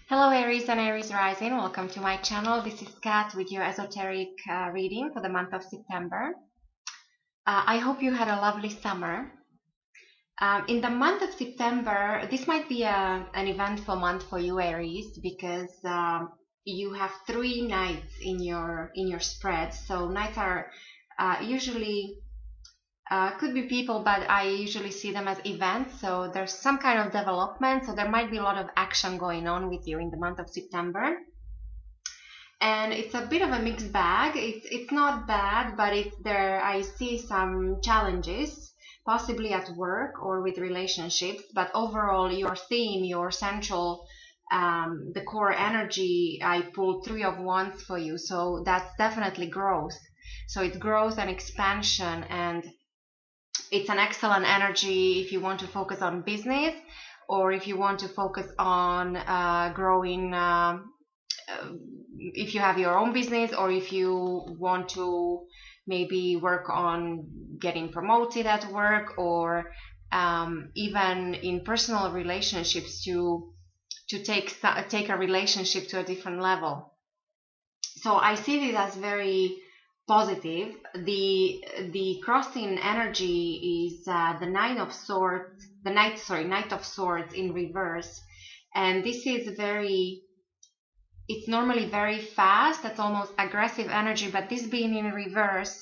Hello Aries and Aries Rising, welcome to my channel. This is Kat with your esoteric reading for the month of September. I hope you had a lovely summer. In the month of September, this might be an eventful month for you Aries because you have 3 nights in your spread. So nights are usually could be people, but I usually see them as events. So there's some kind of development. So there might be a lot of action going on with you in the month of September. And it's a bit of a mixed bag. It's not bad, but it's there. I see some challenges, possibly at work or with relationships. But overall, your theme, your central, the core energy, I pulled 3 of Wands for you. So that's definitely growth. So it's growth and expansion, and it's an excellent energy if you want to focus on business or if you want to focus on growing. If you have your own business or if you want to maybe work on getting promoted at work or even in personal relationships to take a relationship to a different level. So I see this as very positive. The crossing energy is the Knight of Swords, Knight of Swords in reverse, and this is it's normally very fast. That's almost aggressive energy, but this being in reverse,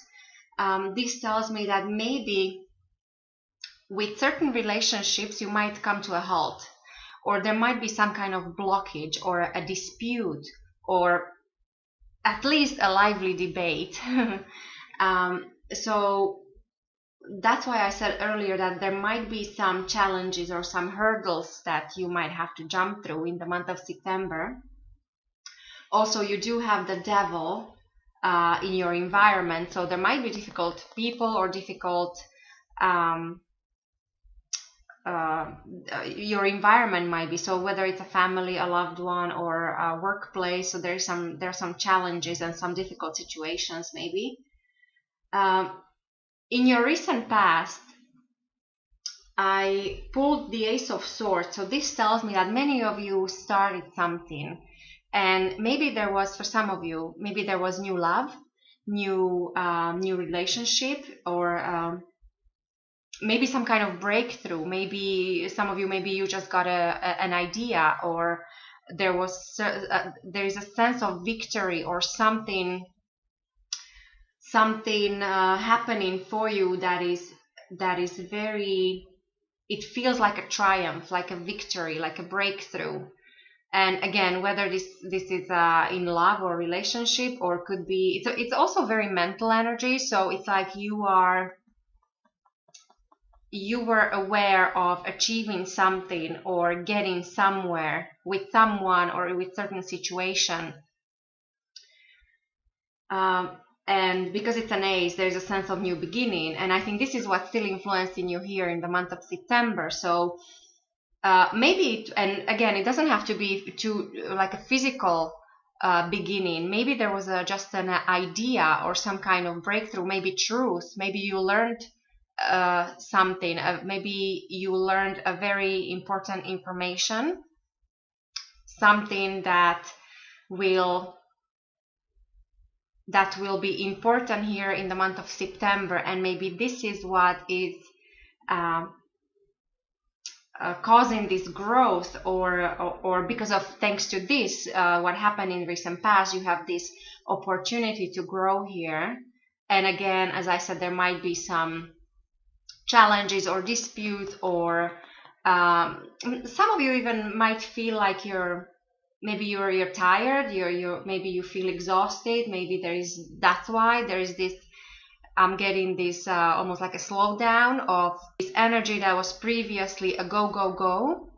this tells me that maybe with certain relationships you might come to a halt, or there might be some kind of blockage or a dispute or at least a lively debate. So that's why I said earlier that there might be some challenges or some hurdles that you might have to jump through in the month of September. Also, you do have the devil in your environment, so there might be difficult people or difficult your environment might be. So whether it's a family, a loved one, or a workplace, so there's some challenges and some difficult situations maybe. In your recent past, I pulled the Ace of Swords, so this tells me that many of you started something. And maybe there was, for some of you, maybe there was new love, new relationship, or maybe some kind of breakthrough. Maybe some of you, maybe you just got an idea, or there is a sense of victory or something happening for you that is very. It feels like a triumph, like a victory, like a breakthrough. And again, whether this is in love or relationship, or could be, it's also very mental energy. So it's like you were aware of achieving something or getting somewhere with someone or with certain situation. And because it's an ace, there's a sense of new beginning. And I think this is what's still influencing you here in the month of September. So maybe, and again, it doesn't have to be like a physical beginning. Maybe there was just an idea or some kind of breakthrough, maybe truth. Maybe you learned something. Maybe you learned a very important information, something that will be important here in the month of September. And maybe this is what is causing this growth, or because of thanks to this what happened in recent past, you have this opportunity to grow here. And again, as I said, there might be some challenges or disputes, or some of you even might feel like you're tired, maybe you feel exhausted. Maybe that's why there is this, I'm getting this almost like a slowdown of this energy that was previously a go,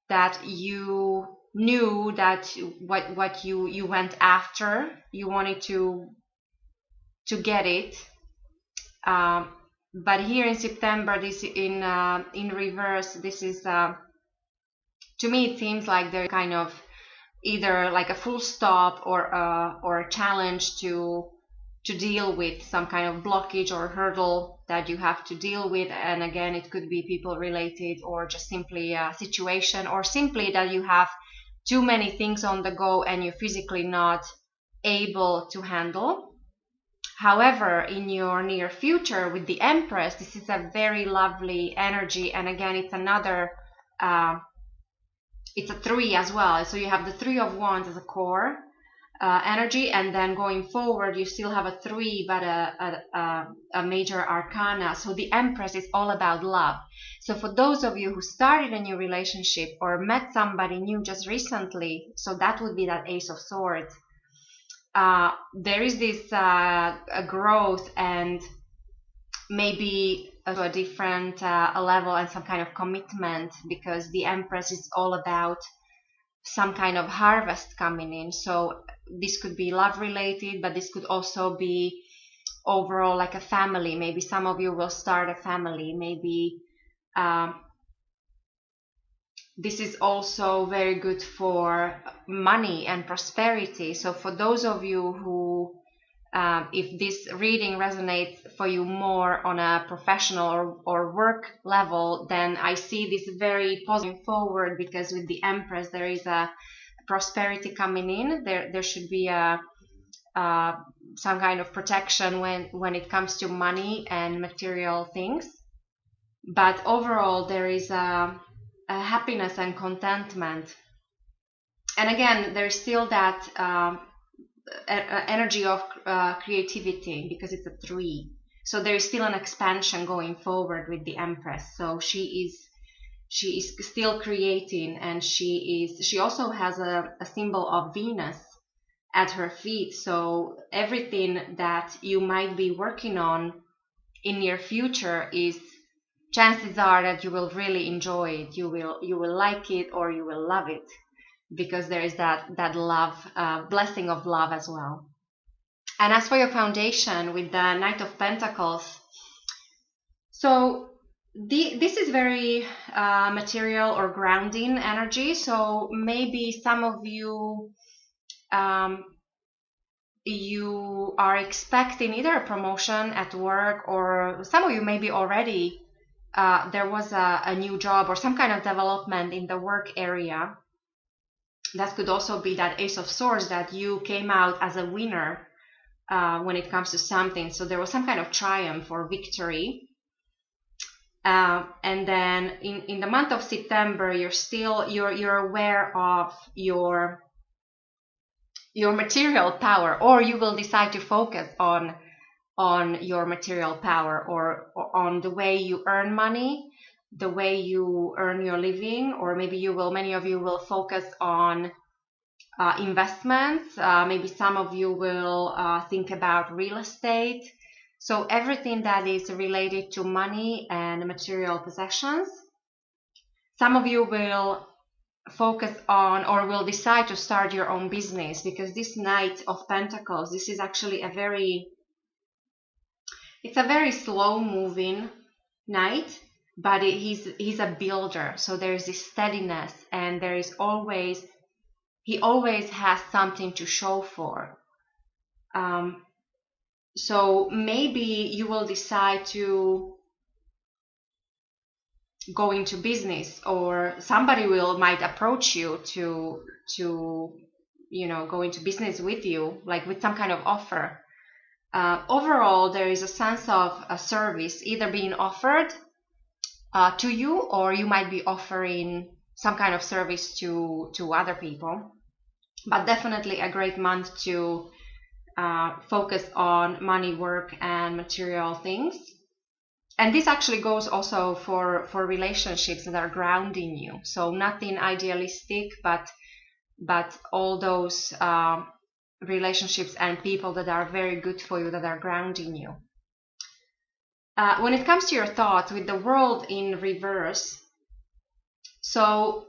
that you knew that what you went after, you wanted to get it. But here in September, this in reverse, this is to me it seems like there's kind of either like a full stop or a challenge to deal with, some kind of blockage or hurdle that you have to deal with. And again, it could be people related, or just simply a situation, or simply that you have too many things on the go and you're physically not able to handle. However, in your near future with the Empress, this is a very lovely energy, and again, it's another it's a 3 as well. So you have the 3 of Wands as a core energy, and then going forward you still have a 3 but a major arcana. So the Empress is all about love. So for those of you who started a new relationship or met somebody new just recently, so that would be that Ace of Swords. There is this growth and maybe a different level and some kind of commitment, because the Empress is all about some kind of harvest coming in. So this could be love related, but this could also be overall like a family. Maybe some of you will start a family. Maybe this is also very good for money and prosperity. So for those of you who if this reading resonates for you more on a professional or work level, then I see this very positive forward, because with the Empress there is a prosperity coming in. There should be a some kind of protection when it comes to money and material things. But overall there is a happiness and contentment. And again, there's still that energy of creativity, because it's a 3. So there is still an expansion going forward with the Empress. So she is still creating, and she also has a symbol of Venus at her feet. So everything that you might be working on in near future is, chances are that you will really enjoy it. You will like it, or you will love it, because there is that love, blessing of love as well. And as for your foundation with the Knight of Pentacles, so this is very material or grounding energy. So maybe some of you you are expecting either a promotion at work, or some of you maybe already there was a new job or some kind of development in the work area. That could also be that Ace of Swords, that you came out as a winner when it comes to something. So there was some kind of triumph or victory. And then in the month of September, you're aware of your material power, or you will decide to focus on your material power, or on the way you earn money, the way you earn your living. Or maybe many of you will focus on investments. Maybe some of you will think about real estate. So everything that is related to money and material possessions. Some of you will focus on, or will decide to start your own business, because this Knight of Pentacles, this is actually it's a very slow moving knight, but he's a builder. So there's this steadiness, and he always has something to show for. So maybe you will decide to go into business, or somebody might approach you to go into business with you, like with some kind of offer. Overall, there is a sense of a service either being offered to you, or you might be offering some kind of service to other people. But definitely a great month to focus on money, work, and material things. And this actually goes also for relationships that are grounding you. So nothing idealistic, but all those relationships and people that are very good for you, that are grounding you. When it comes to your thoughts, with the World in reverse, so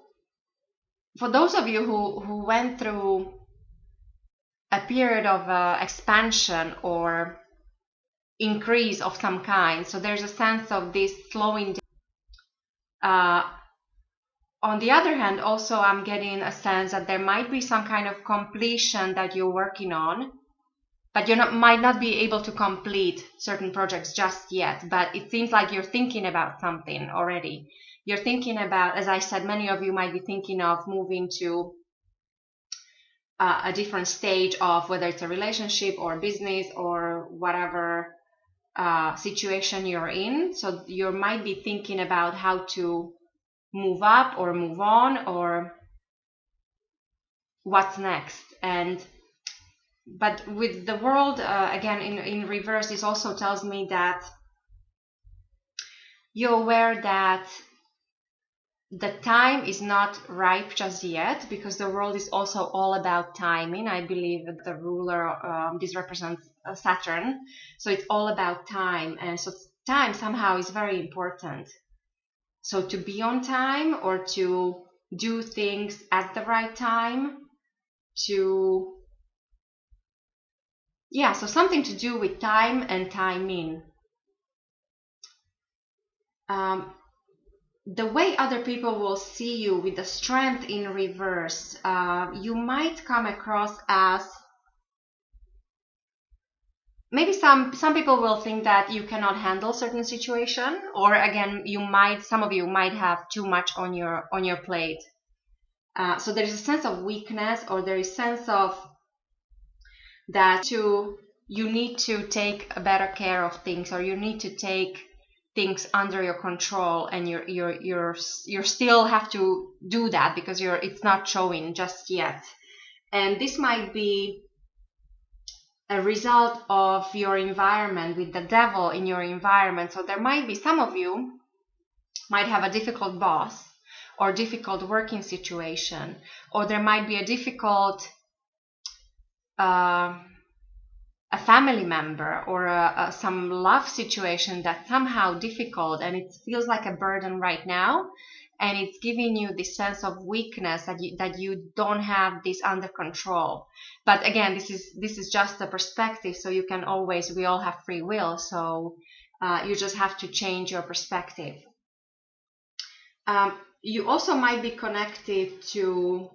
for those of you who went through a period of expansion or increase of some kind, so there's a sense of this slowing down. On the other hand, also I'm getting a sense that there might be some kind of completion that you're working on, but you might not be able to complete certain projects just yet. But it seems like you're thinking about something already. You're thinking about, as I said, many of you might be thinking of moving to a different stage of whether it's a relationship or business or whatever situation you're in. So you might be thinking about how to move up or move on or what's next. But with the world again in reverse, this also tells me that you're aware that the time is not ripe just yet, because the world is also all about timing. I believe that the ruler, this represents Saturn, so it's all about time, and so time somehow is very important. So to be on time, or to do things at the right time, to so something to do with time and timing. The way other people will see you with the strength in reverse, you might come across as, maybe some people will think that you cannot handle certain situation, or again, some of you might have too much on your plate. So there is a sense of weakness, or there is a sense of that you need to take a better care of things, or you need to take things under your control, and you're still have to do that because it's not showing just yet. And this might be a result of your environment, with the devil in your environment. So there might be, some of you might have a difficult boss, or difficult working situation, or there might be a difficult a family member, or some love situation that's somehow difficult, and it feels like a burden right now, and it's giving you this sense of weakness, that you don't have this under control. But again, this is just a perspective, so you can always, we all have free will, so you just have to change your perspective. You also might be connected to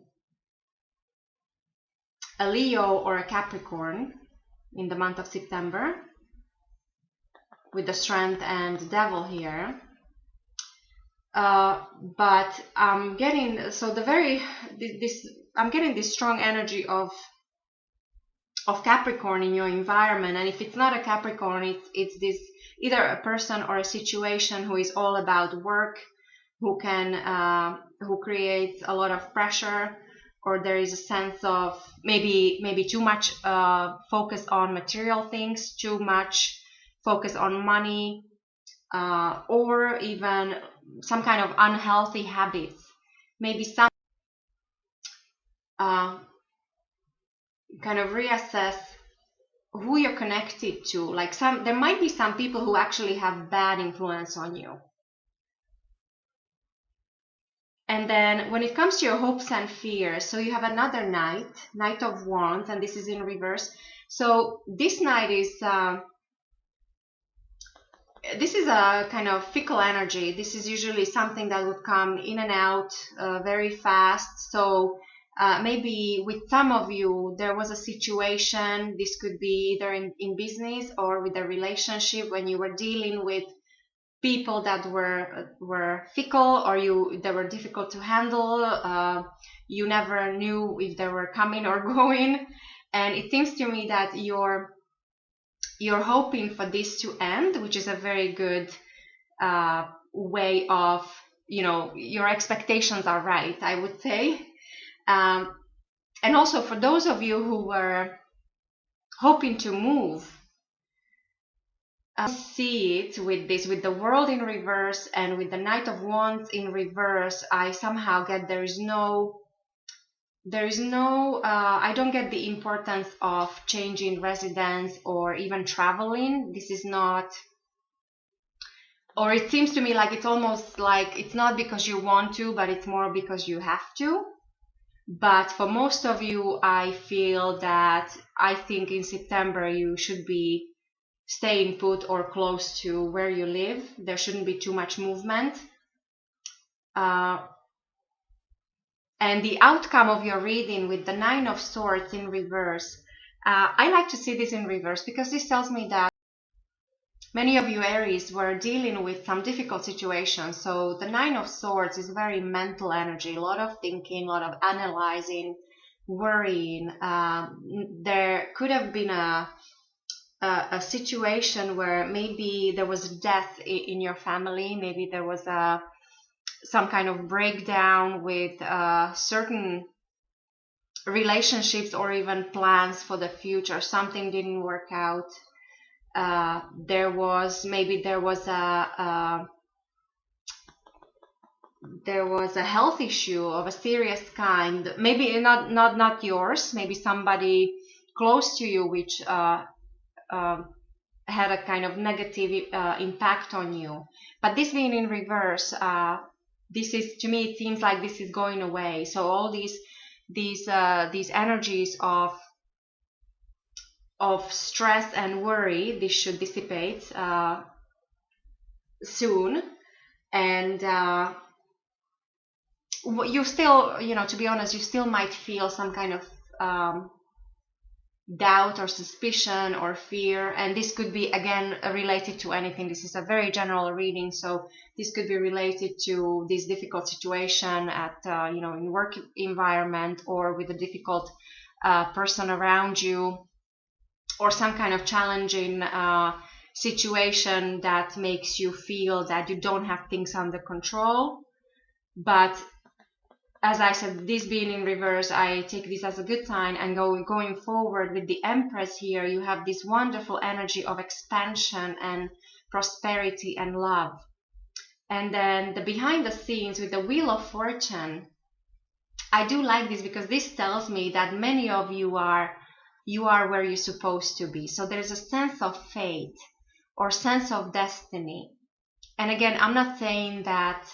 a Leo or a Capricorn in the month of September, with the strength and the devil here. But I'm getting, I'm getting this strong energy of Capricorn in your environment. And if it's not a Capricorn, it's this, either a person or a situation who is all about work, who creates a lot of pressure, or there is a sense of maybe too much focus on material things, too much focus on money, or even some kind of unhealthy habits. Maybe some kind of reassess who you're connected to. Like there might be some people who actually have bad influence on you. And then when it comes to your hopes and fears, so you have another Knight of Wands, and this is in reverse. So this Knight is this is a kind of fickle energy. This is usually something that would come in and out very fast. So maybe with some of you, there was a situation, this could be either in business or with a relationship, when you were dealing with people that were fickle, or they were difficult to handle. You never knew if they were coming or going. And it seems to me that you're hoping for this to end, which is a very good way of, your expectations are right, I would say. And also for those of you who were hoping to move, see it with the World in reverse and with the Knight of Wands in reverse. I somehow get there is no I don't get the importance of changing residence or even traveling. This is not, or it seems to me like it's almost like it's not because you want to, but it's more because you have to. But for most of you, I think in September you should be staying put or close to where you live. There shouldn't be too much movement. And the outcome of your reading with the Nine of Swords in reverse, I like to see this in reverse, because this tells me that many of you Aries were dealing with some difficult situations. So the Nine of Swords is very mental energy, a lot of thinking, a lot of analyzing, worrying. There could have been a situation where maybe there was death in your family, maybe there was some kind of breakdown with certain relationships or even plans for the future. Something didn't work out. There was a health issue of a serious kind, maybe not yours, maybe somebody close to you, which had a kind of negative impact on you. But this being in reverse, this is, to me, it seems like this is going away. So all these energies of stress and worry, this should dissipate soon. And you still, to be honest, you still might feel some kind of doubt or suspicion or fear, and this could be again related to anything. This is a very general reading, so this could be related to this difficult situation at in work environment, or with a difficult person around you, or some kind of challenging situation that makes you feel that you don't have things under control. But as I said, this being in reverse, I take this as a good sign. And going forward with the Empress here, you have this wonderful energy of expansion and prosperity and love. And then the behind the scenes with the Wheel of Fortune, I do like this because this tells me that many of you are where you're supposed to be. So there's a sense of fate or sense of destiny. And again, I'm not saying that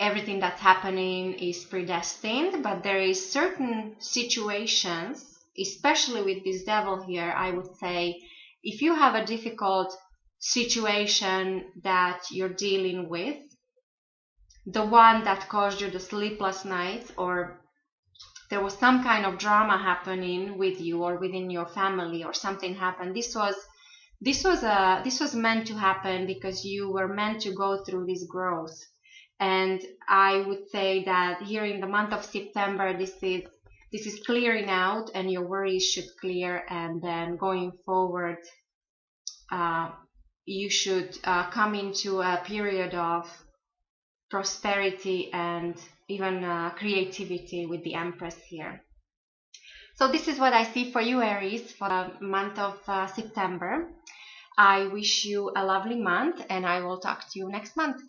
everything that's happening is predestined, but there is certain situations, especially with this Devil here, I would say, if you have a difficult situation that you're dealing with, the one that caused you the sleepless nights, or there was some kind of drama happening with you or within your family, or something happened, this was meant to happen because you were meant to go through this growth. And I would say that here in the month of September, this is clearing out, and your worries should clear. And then going forward, you should come into a period of prosperity and even creativity with the Empress here. So this is what I see for you, Aries, for the month of September. I wish you a lovely month, and I will talk to you next month.